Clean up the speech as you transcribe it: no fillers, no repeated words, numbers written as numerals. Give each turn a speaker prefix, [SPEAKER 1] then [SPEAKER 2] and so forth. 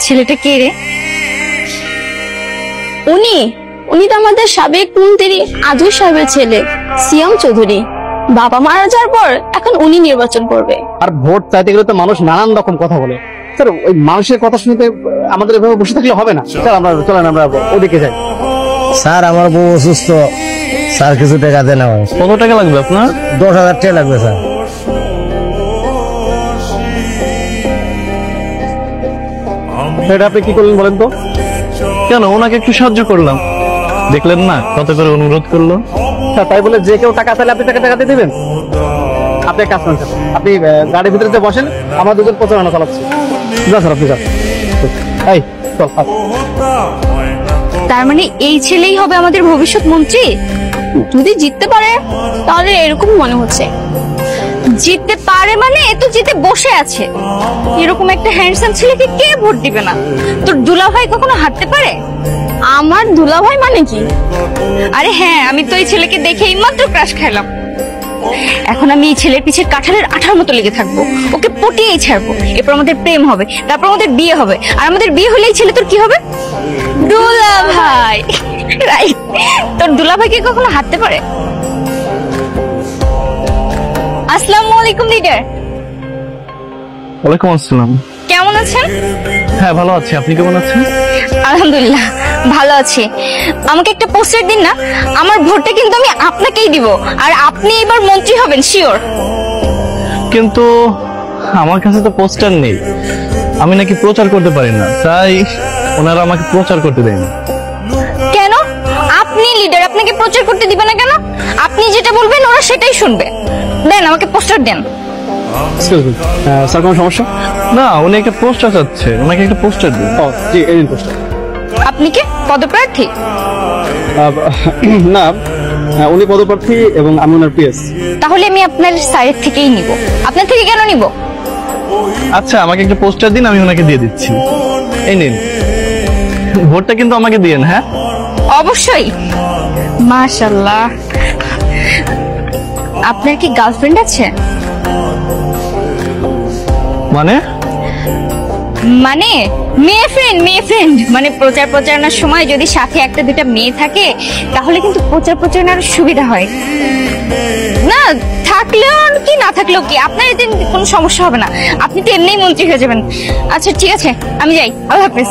[SPEAKER 1] ছেলেটা কে রে? উনি তো আমাদের সাবেক মন্ত্রী আজুর সাহেবের ছেলে সিয়াম চৌধুরী। বাবা মারা যাওয়ার পর এখন উনি নির্বাচন করবে।
[SPEAKER 2] আর ভোট চাইতে গেলে তো মানুষ নানান রকম কথা বলে। স্যার ওই মানুষের কথা শুনতে আমাদের এভাবে বসে থাকলে হবে না। স্যার চলেন আমরা ওদিকে যাই।
[SPEAKER 3] স্যার আমার বউ অসুস্থ, স্যার কিছু টাকা দেন।
[SPEAKER 4] কত টাকা লাগবে আপনার?
[SPEAKER 3] 10,000 টাকা লাগবে স্যার।
[SPEAKER 2] এটা আপনি কি করলেন বলেন তো?
[SPEAKER 4] কেন, ওনাকে একটু সাহায্য করলাম, দেখলেন না কত করে অনুরোধ করলো।
[SPEAKER 2] স্যার তাই বলে যে কেউ টাকা চাইলে আপনি টাকা টাকা দিয়ে দেবেন? আপনি এক কাজ করেন স্যার, আপনি গাড়ির ভিতরে যে বসেন, আমরা দুজন প্রচারণা চালাচ্ছি। যা স্যার আপনি যান। এই চল।
[SPEAKER 1] তার মানে এই ছেলেই হবে আমাদের ভবিষ্যৎ মন্ত্রী? যদি জিততে পারে তাহলে এরকম মনে হচ্ছে। জিততে পারে মানে তো জিতে বসে আছে। এরকম একটা হ্যান্ডসাম ছেলেকে কে ভোট দিবে না? তোর দুলাভাই কখনো হারতে পারে? আমার দুলাভাই মানে কি? আরে হ্যাঁ, আমি তো এই ছেলেকে দেখে এইমাত্র ক্রাশ খাইলাম। এখন আমি এই ছেলের পিছে কাঁঠালের আঠার মতো লেগে থাকবো, ওকে পটিয়েই ছাড়বো। এরপর আমাদের প্রেম হবে, তারপর আমাদের বিয়ে হবে, আর আমাদের বিয়ে হলে এই ছেলে তোর কি হবে? দুলাভাই। রাইট, তোর দুলাভাই কি কখনো হারতে পারে? আসসালামু আলাইকুম লিডার।
[SPEAKER 4] ওয়ালাইকুম আসসালাম।
[SPEAKER 1] কেমন আছেন?
[SPEAKER 4] হ্যাঁ ভালো আছি, আপনি কেমন আছেন?
[SPEAKER 1] আলহামদুলিল্লাহ ভালো আছি। আমাকে একটা পোস্টার দিন না, আমার ভোটটা কিন্তু আমি আপনাকেই দিব, আর আপনি এবার মন্ত্রী হবেন শিওর।
[SPEAKER 4] কিন্তু আমার কাছে তো পোস্টার নেই, আমি নাকি প্রচার করতে পারি না, তাই ওনারা আমাকে প্রচার করতে দেয়নি।
[SPEAKER 1] কেন? আপনি লিডার, আপনাকে প্রচার করতে দিবে না কেন? আপনি যেটা বলবেন ওরা সেটাই শুনবে। দেন আমাকে পোস্টার দেন।
[SPEAKER 2] স্যার কোনো সমস্যা?
[SPEAKER 4] না, উনি একটা পোস্টার চাচ্ছে, ওনাকে একটা পোস্টার দিন।
[SPEAKER 2] ও জি, এই নিন পোস্টার।
[SPEAKER 1] আপনি কি পদপ্রার্থী?
[SPEAKER 2] না, উনি পদপ্রার্থী এবং আমি ওনার পিএস।
[SPEAKER 1] তাহলে আমি আপনার সাইড থেকেই নিব। আপনার থেকে কেন নিব?
[SPEAKER 4] আচ্ছা আমাকে একটা পোস্টার দিন, আমি ওনাকে দিয়ে দিচ্ছি। এই নিন, ভোটটা কিন্তু আমাকে দিয়েন। হ্যাঁ
[SPEAKER 1] অবশ্যই। মাশাআল্লাহ। আপনার কি গার্লফ্রেন্ড আছে?
[SPEAKER 4] মানে
[SPEAKER 1] মানে মেয়ে ফ্রেন্ড। মানে প্রচারণার সময় যদি সাথে একটা দুটা মেয়ে থাকে তাহলে কিন্তু প্রচারণার সুবিধা হয়। না থাকলেও কি না থাকলেও কি, আপনার এতে কোনো সমস্যা হবে না। আপনি তো এমনিই মন্ত্রী হয়ে যাবেন। আচ্ছা ঠিক আছে, আমি যাই। আল্লাহ হাফেজ।